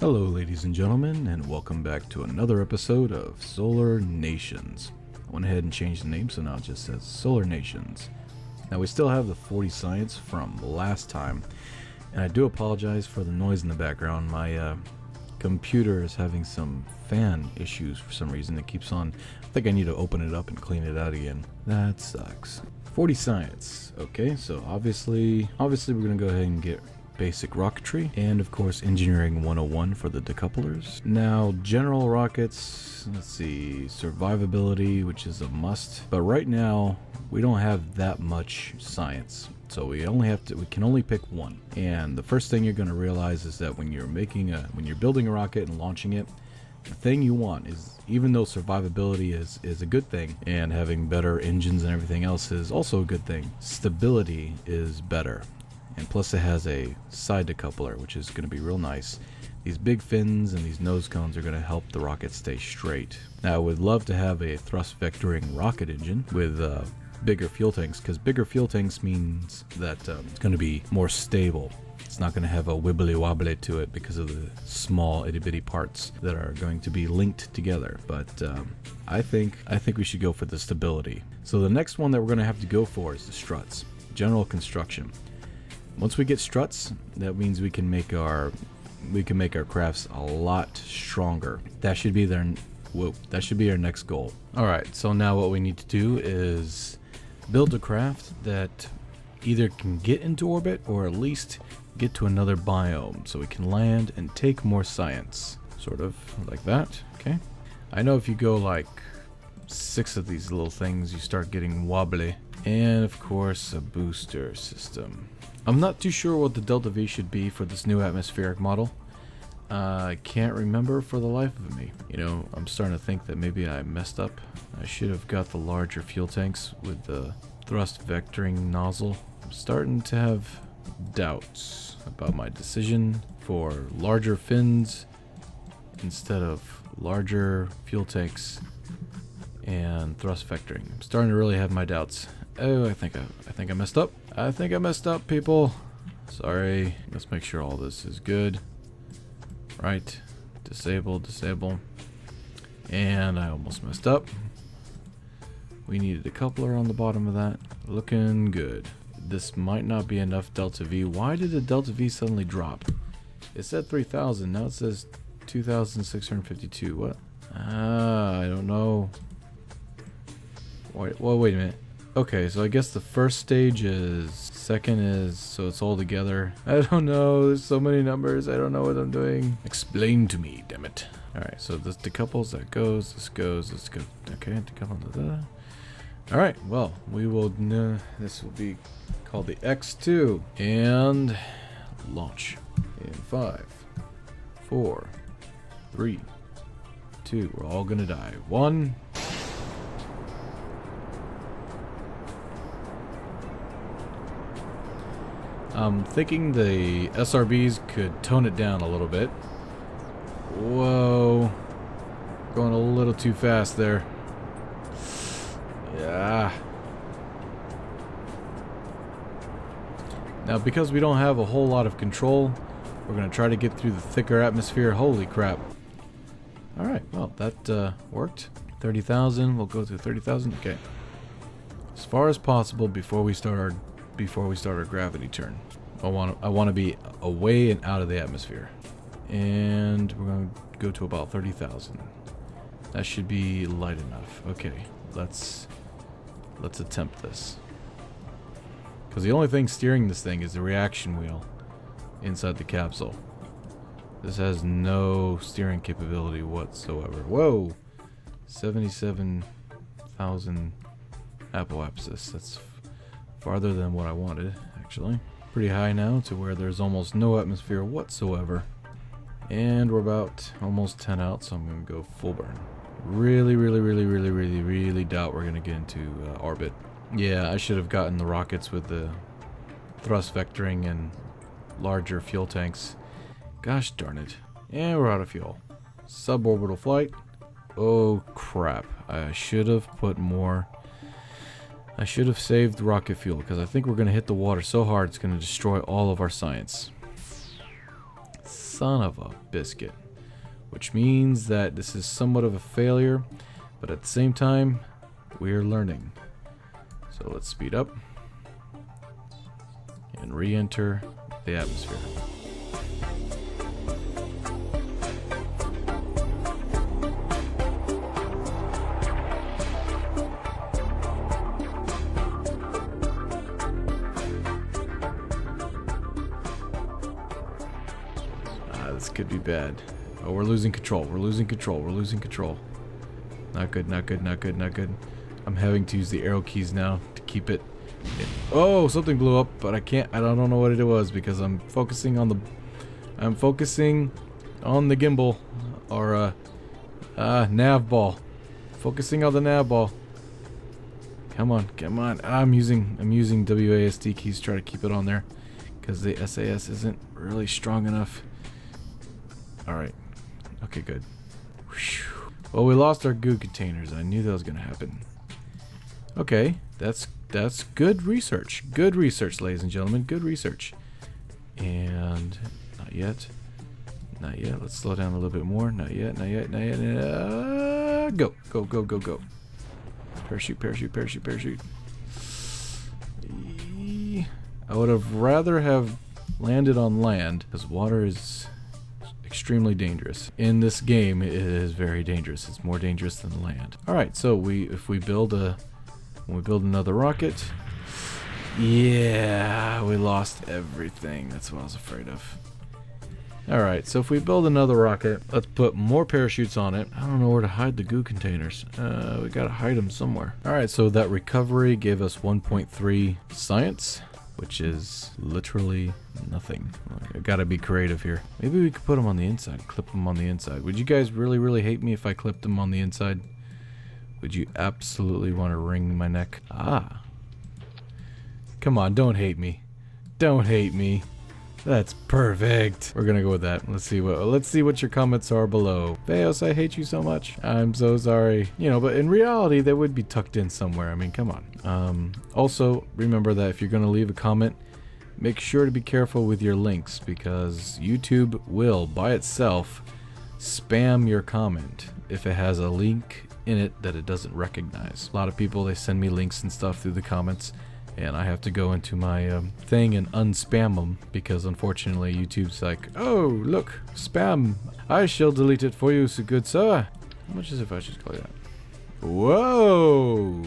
Hello ladies and gentlemen, and welcome back to another episode of Solar Nations. I went ahead and changed the name, so now it just says Solar Nations. Now we still have the 40 science from last time, and I do apologize for the noise in the background. My computer is having some fan issues for some reason. It keeps on, I think I need to open it up and clean it out again. That sucks. 40 science. Okay, so obviously we're gonna go ahead and get basic rocketry, and of course engineering 101 for the decouplers. Now general rockets, let's see, survivability, which is a must, but right now we don't have that much science, so we can only pick one. And the first thing you're going to realize is that when you're building a rocket and launching it, the thing you want is, even though survivability is a good thing and having better engines and everything else is also a good thing, stability is better. And plus it has a side decoupler, which is going to be real nice. These big fins and these nose cones are going to help the rocket stay straight. Now I would love to have a thrust vectoring rocket engine with bigger fuel tanks, because bigger fuel tanks means that it's going to be more stable. It's not going to have a wibbly wobbly to it because of the small itty bitty parts that are going to be linked together. But I think we should go for the stability. So the next one that we're going to have to go for is the struts. General construction. Once we get struts, that means we can make our crafts a lot stronger. That should be our next goal. Alright, so now what we need to do is build a craft that either can get into orbit or at least get to another biome so we can land and take more science. Sort of like that, okay? I know if you go like 6 of these little things, you start getting wobbly. And of course, a booster system. I'm not too sure what the Delta V should be for this new atmospheric model. I can't remember for the life of me. You know, I'm starting to think that maybe I messed up. I should have got the larger fuel tanks with the thrust vectoring nozzle. I'm starting to have doubts about my decision for larger fins instead of larger fuel tanks and thrust vectoring. I'm starting to really have my doubts. Oh, I think I messed up. I think I messed up, people. Sorry. Let's make sure all this is good. Right. Disable. And I almost messed up. We needed a coupler on the bottom of that. Looking good. This might not be enough Delta V. Why did the Delta V suddenly drop? It said 3,000. Now it says 2,652. What? I don't know. Wait a minute. Okay, so I guess the first stage is, second is, so it's all together. I don't know, there's so many numbers, I don't know what I'm doing. Explain to me, damn it. Alright, so this decouples, that goes, this goes, okay, decouple, Alright, well, we will, this will be called the X2, and launch in 5, 4, 3, 2, we're all gonna die. 1, I'm thinking the SRBs could tone it down a little bit. Whoa. Going a little too fast there. Yeah. Now, because we don't have a whole lot of control, we're going to try to get through the thicker atmosphere. Holy crap. Alright, well, that worked. 30,000. We'll go to 30,000. Okay. As far as possible before we start our gravity turn. I want to be away and out of the atmosphere. And we're going to go to about 30,000. That should be light enough. Okay, let's attempt this. Because the only thing steering this thing is the reaction wheel inside the capsule. This has no steering capability whatsoever. Whoa! 77,000 apoapsis. That's farther than what I wanted, actually. Pretty high now to where there's almost no atmosphere whatsoever. And we're about almost 10 out, so I'm going to go full burn. Really doubt we're going to get into orbit. Yeah, I should have gotten the rockets with the thrust vectoring and larger fuel tanks. Gosh darn it. And we're out of fuel. Suborbital flight. Oh crap. I should have put more. I should have saved rocket fuel, because I think we're going to hit the water so hard it's going to destroy all of our science. Son of a biscuit. Which means that this is somewhat of a failure, but at the same time, we're learning. So let's speed up and re-enter the atmosphere. This could be bad. Oh, we're losing control. We're losing control. We're losing control. Not good, not good, not good, not good. I'm having to use the arrow keys now to keep it. Oh, something blew up, but I can't. I don't know what it was because I'm focusing on the gimbal or nav ball. Focusing on the nav ball. Come on, come on. I'm using WASD keys to try to keep it on there because the SAS isn't really strong enough. All right. Okay, good. Whew. Well, we lost our goo containers. I knew that was going to happen. Okay, that's good research. Good research, ladies and gentlemen. Good research. And not yet. Not yet. Let's slow down a little bit more. Not yet. Not yet. Not yet. Go. Go. Go. Go. Go. Parachute. Parachute. Parachute. Parachute. I would have rather have landed on land because water is extremely dangerous. In this game, it is very dangerous. It's more dangerous than land. All right, so if we build another rocket, yeah, we lost everything. That's what I was afraid of. All right, so if we build another rocket, let's put more parachutes on it. I don't know where to hide the goo containers. We gotta hide them somewhere. All right, so that recovery gave us 1.3 science, which is literally nothing. I gotta be creative here. Maybe we could put them on the inside, clip them on the inside. Would you guys really hate me if I clipped them on the inside? Would you absolutely want to wring my neck? Ah. Come on, don't hate me. Don't hate me. That's perfect. We're gonna go with that. Let's see what your comments are below. Vaos, I hate you so much. I'm so sorry. You know, but in reality, they would be tucked in somewhere. I mean, come on. Also, remember that if you're gonna leave a comment, make sure to be careful with your links because YouTube will, by itself, spam your comment if it has a link in it that it doesn't recognize. A lot of people, they send me links and stuff through the comments, and I have to go into my thing and unspam them because unfortunately YouTube's like, oh, look, spam. I shall delete it for you, so good sir. How much is it if I just call you that? Whoa!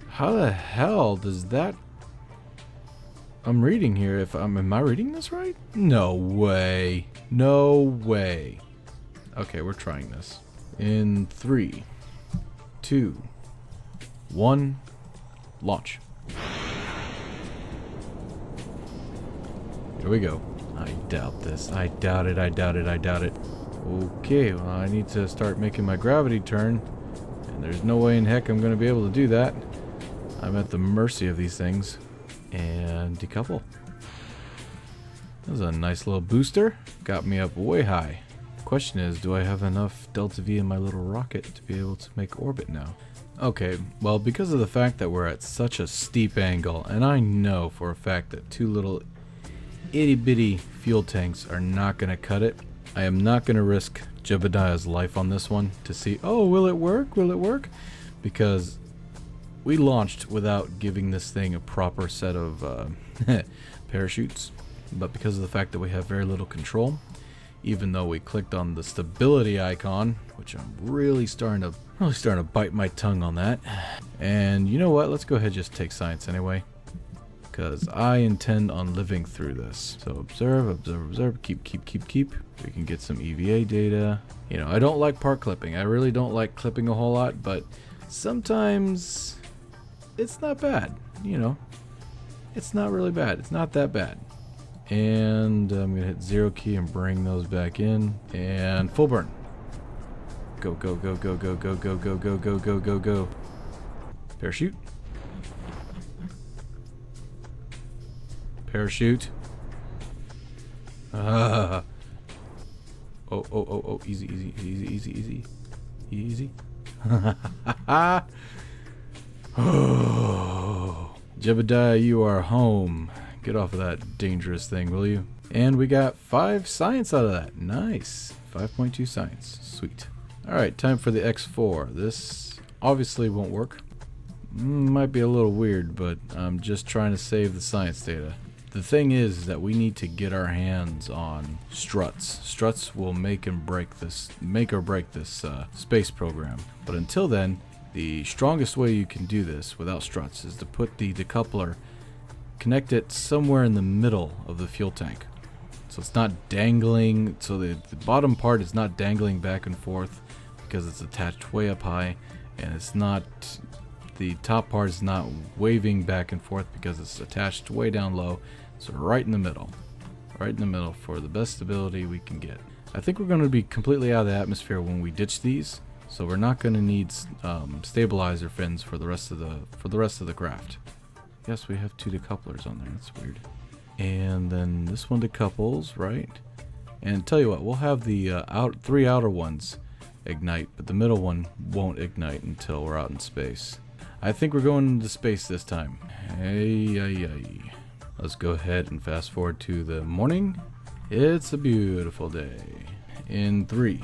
How the hell does that... I'm reading here. Am I reading this right? No way. No way. Okay, we're trying this. In 3, 2, 1, launch. Here we go. I doubt this. I doubt it. I doubt it. I doubt it. Okay, well, I need to start making my gravity turn, and there's no way in heck I'm going to be able to do that. I'm at the mercy of these things. And decouple. That was a nice little booster. Got me up way high. Question is, do I have enough Delta V in my little rocket to be able to make orbit now? Okay, well, because of the fact that we're at such a steep angle, and I know for a fact that two little itty-bitty fuel tanks are not going to cut it, I am not going to risk Jebediah's life on this one to see, oh, will it work? Will it work? Because we launched without giving this thing a proper set of parachutes, but because of the fact that we have very little control, even though we clicked on the stability icon, which I'm really starting to bite my tongue on that. And you know what? Let's go ahead and just take science anyway, because I intend on living through this. So observe, observe, observe, keep. We can get some EVA data. You know, I don't like part clipping. I really don't like clipping a whole lot, but sometimes it's not bad, you know. It's not really bad. It's not that bad. And I'm gonna hit 0 key and bring those back in. And full burn. Go, go, go, go, go, go, go, go, go, go, go, go, go. Parachute. Parachute. Oh, easy, easy, easy, easy, easy. Easy. Oh, Jebediah, you are home. Get off of that dangerous thing, will you? And we got 5 science out of that. Nice. 5.2 science. Sweet. Alright, time for the X4. This obviously won't work. Might be a little weird, but I'm just trying to save the science data. The thing is that we need to get our hands on struts. Struts will make or break this space program. But until then, the strongest way you can do this without struts is to put the decoupler, connect it somewhere in the middle of the fuel tank. So it's not dangling, so the bottom part is not dangling back and forth because it's attached way up high, and it's not, the top part is not waving back and forth because it's attached way down low. So right in the middle. Right in the middle for the best stability we can get. I think we're going to be completely out of the atmosphere when we ditch these, so we're not going to need stabilizer fins for the rest of the craft. Yes, we have 2 decouplers on there. That's weird. And then this one decouples, right? And tell you what, we'll have the 3 outer ones ignite, but the middle one won't ignite until we're out in space. I think we're going into space this time. Hey. Let's go ahead and fast forward to the morning. It's a beautiful day. In 3,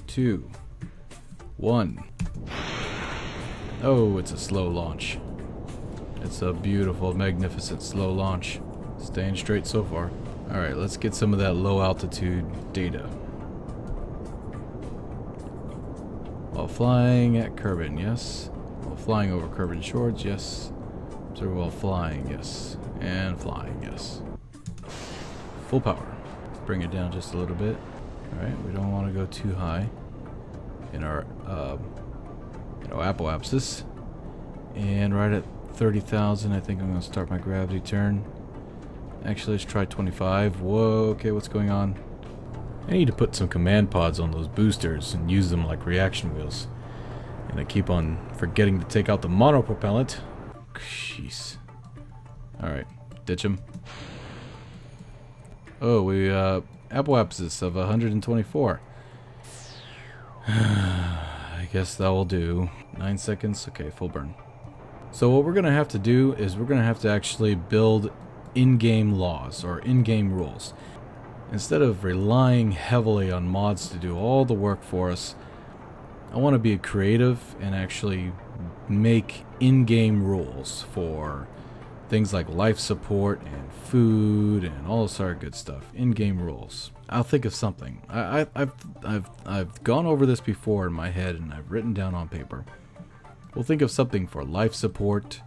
2, 1. Oh, it's a slow launch. It's a beautiful, magnificent slow launch. Staying straight so far. Alright, let's get some of that low altitude data. While flying at Kerbin, yes. While flying over Kerbin Shores, yes. Observe while flying, yes. And flying, yes. Full power. Bring it down just a little bit. Alright, we don't want to go too high in our apoapsis. And right at 30,000, I think I'm going to start my gravity turn. Actually, let's try 25. Whoa, okay, what's going on? I need to put some command pods on those boosters and use them like reaction wheels. And I keep on forgetting to take out the monopropellant. Jeez. Alright, ditch him. Oh, we, apoapsis of 124. I guess that will do. 9 seconds. Okay, full burn. So what we're going to have to do is we're going to have to actually build in-game laws or in-game rules. Instead of relying heavily on mods to do all the work for us, I want to be creative and actually make in-game rules for things like life support and food and all this other good stuff. In-game rules. I'll think of something. I've gone over this before in my head and I've written down on paper. We'll think of something for life support,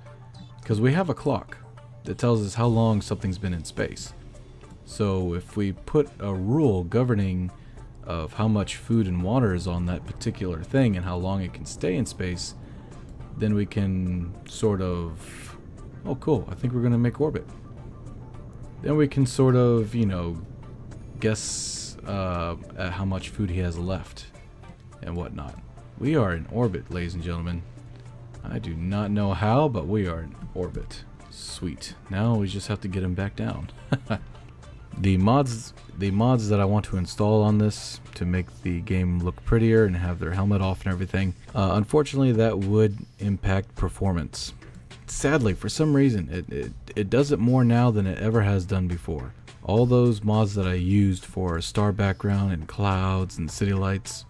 because we have a clock that tells us how long something's been in space. So if we put a rule governing of how much food and water is on that particular thing and how long it can stay in space, then we can sort of, oh cool, I think we're going to make orbit. Then we can sort of, you know, guess at how much food he has left and whatnot. We are in orbit, ladies and gentlemen. I do not know how, but we are in orbit. Sweet. Now we just have to get him back down. The mods that I want to install on this to make the game look prettier and have their helmet off and everything, unfortunately that would impact performance. Sadly, for some reason, it does it more now than it ever has done before. All those mods that I used for star background and clouds and city lights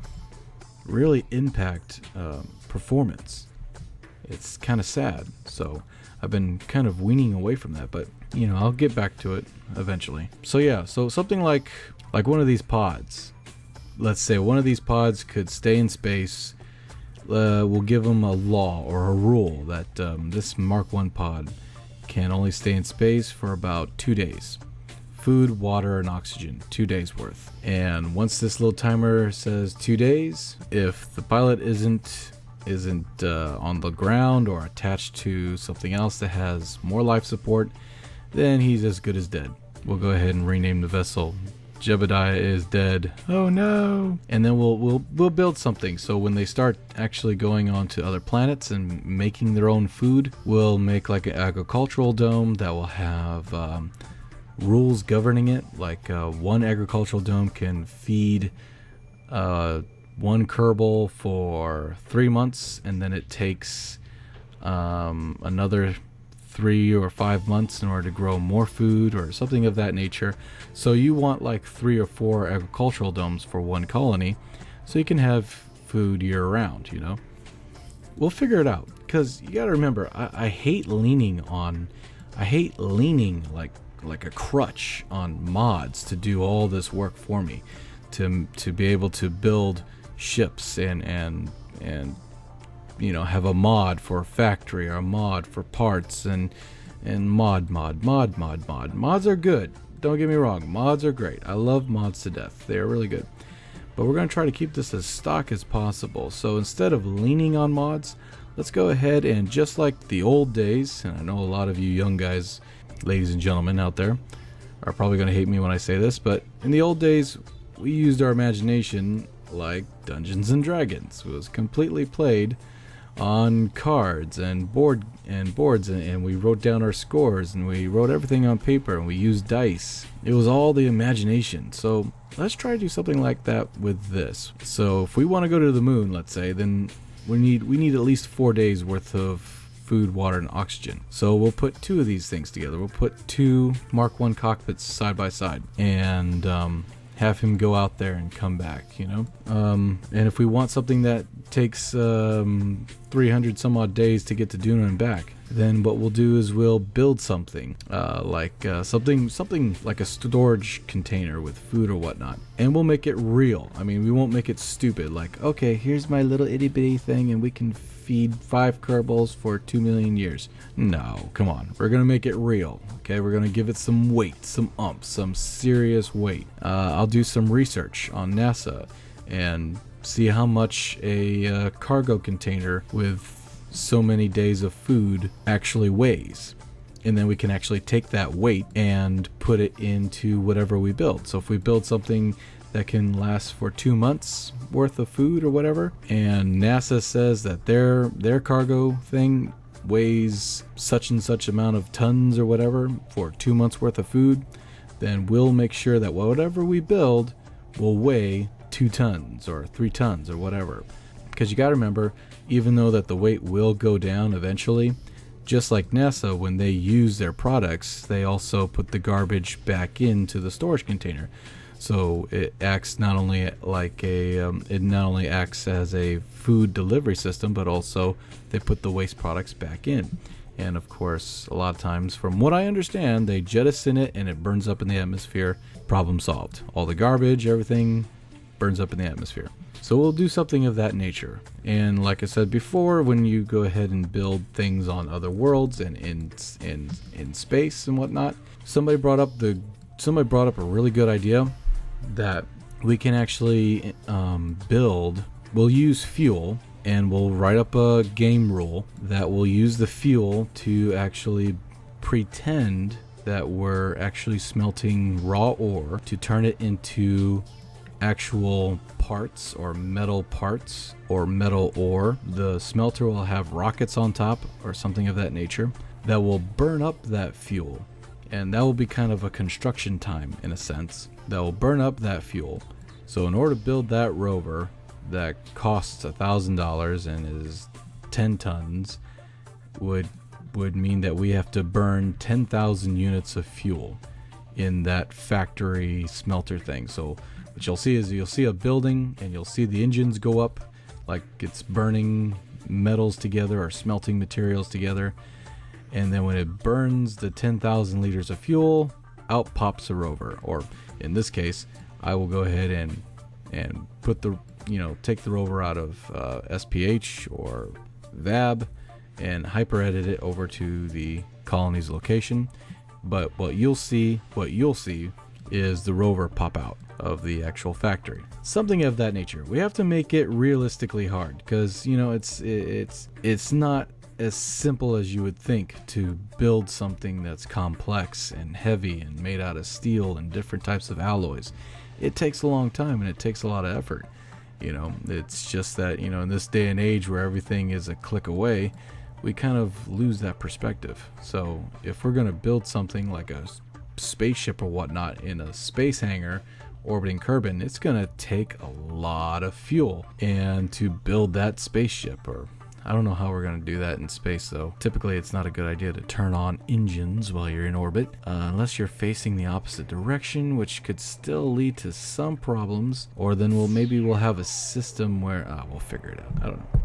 really impact performance. It's kind of sad, so I've been kind of weaning away from that, but you know, I'll get back to it eventually. So yeah, so something like one of these pods. Let's say one of these pods could stay in space. We'll give them a law or a rule that this Mark 1 pod can only stay in space for about 2 days. Food, water, and oxygen, 2 days worth. And once this little timer says 2 days, if the pilot isn't on the ground or attached to something else that has more life support, then he's as good as dead. We'll go ahead and rename the vessel Jebediah is dead. Oh no! And then we'll build something. So when they start actually going on to other planets and making their own food, we'll make like an agricultural dome that will have rules governing it. Like one agricultural dome can feed one Kerbal for 3 months, and then it takes another 3 or 5 months in order to grow more food or something of that nature. So you want like 3 or 4 agricultural domes for one colony so you can have food year round, you know. We'll figure it out, because you gotta remember, I hate leaning like a crutch on mods to do all this work for me, to be able to build ships and you know, have a mod for a factory or a mod for parts and mods are good. Don't get me wrong, mods are great. I love mods to death. They are really good. But we're going to try to keep this as stock as possible. So instead of leaning on mods, let's go ahead and, just like the old days, and I know a lot of you young guys, ladies and gentlemen out there, are probably going to hate me when I say this, but in the old days, we used our imagination like Dungeons and Dragons. It was completely played on cards and boards, and we wrote down our scores, and we wrote everything on paper, and we used dice. It was all the imagination. So let's try to do something like that with this. So if we want to go to the moon, let's say, then we need at least 4 days worth of food, water, and oxygen. So we'll put 2 of these things together. We'll put 2 Mark 1 cockpits side by side, and have him go out there and come back, you know. And if we want something that takes 300 some odd days to get to Duna and back, then what we'll do is we'll build something something like a storage container with food or whatnot, and we'll make it real. I mean, we won't make it stupid, like, okay, here's my little itty bitty thing and we can feed 5 Kerbals for 2 million years. No, come on, we're gonna make it real. Okay, we're gonna give it some weight, some oomph, some serious weight. I'll do some research on NASA and see how much a cargo container with so many days of food actually weighs, and then we can actually take that weight and put it into whatever we build. So if we build something that can last for 2 months worth of food or whatever, and NASA says that their cargo thing weighs such and such amount of tons or whatever for 2 months worth of food, then we'll make sure that whatever we build will weigh 2 tons or 3 tons or whatever. Because you got to remember, even though that the weight will go down eventually, just like NASA, when they use their products, they also put the garbage back into the storage container. So it acts not only like it not only acts as a food delivery system, but also they put the waste products back in. And of course, a lot of times, from what I understand, they jettison it and it burns up in the atmosphere. Problem solved. All the garbage, everything burns up in the atmosphere. So we'll do something of that nature. And like I said before, when you go ahead and build things on other worlds and in space and whatnot, somebody brought up a really good idea that we can actually build. We'll use fuel, and we'll write up a game rule that will use the fuel to actually pretend that we're actually smelting raw ore to turn it into actual parts or metal ore. The smelter will have rockets on top or something of that nature that will burn up that fuel, and that will be kind of a construction time in a sense. That will burn up that fuel. So in order to build that rover that costs $1,000 and is 10 tons would mean that we have to burn 10,000 units of fuel in that factory smelter thing. So what you'll see is, you'll see a building and you'll see the engines go up like it's burning metals together or smelting materials together, and then when it burns the 10,000 liters of fuel, out pops a rover. Or in this case, I will go ahead and put the, take the rover out of SPH or VAB and hyper edit it over to the colony's location. But what you'll see is the rover pop out of the actual factory. Something of that nature. We have to make it realistically hard, because it's not as simple as you would think to build something that's complex and heavy and made out of steel and different types of alloys. It takes a long time and it takes a lot of effort. It's just that, in this day and age where everything is a click away, we kind of lose that perspective. So if we're going to build something like a spaceship or whatnot in a space hangar orbiting Kerbin, it's going to take a lot of fuel. And to build that spaceship, or I don't know how we're going to do that in space, though. Typically, it's not a good idea to turn on engines while you're in orbit, unless you're facing the opposite direction, which could still lead to some problems. Or then maybe we'll have a system where... we'll figure it out. I don't know.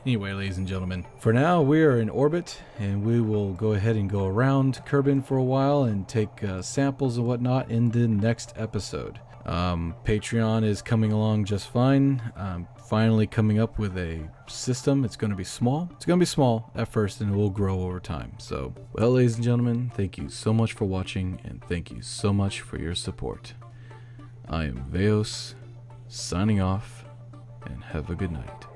Anyway, ladies and gentlemen, for now we are in orbit, and we will go ahead and go around Kerbin for a while and take samples and whatnot in the next episode. Patreon is coming along just fine. I'm finally coming up with a system. It's going to be small. It's going to be small at first, and it will grow over time. So, well, ladies and gentlemen, thank you so much for watching, and thank you so much for your support. I am Vaos, signing off, and have a good night.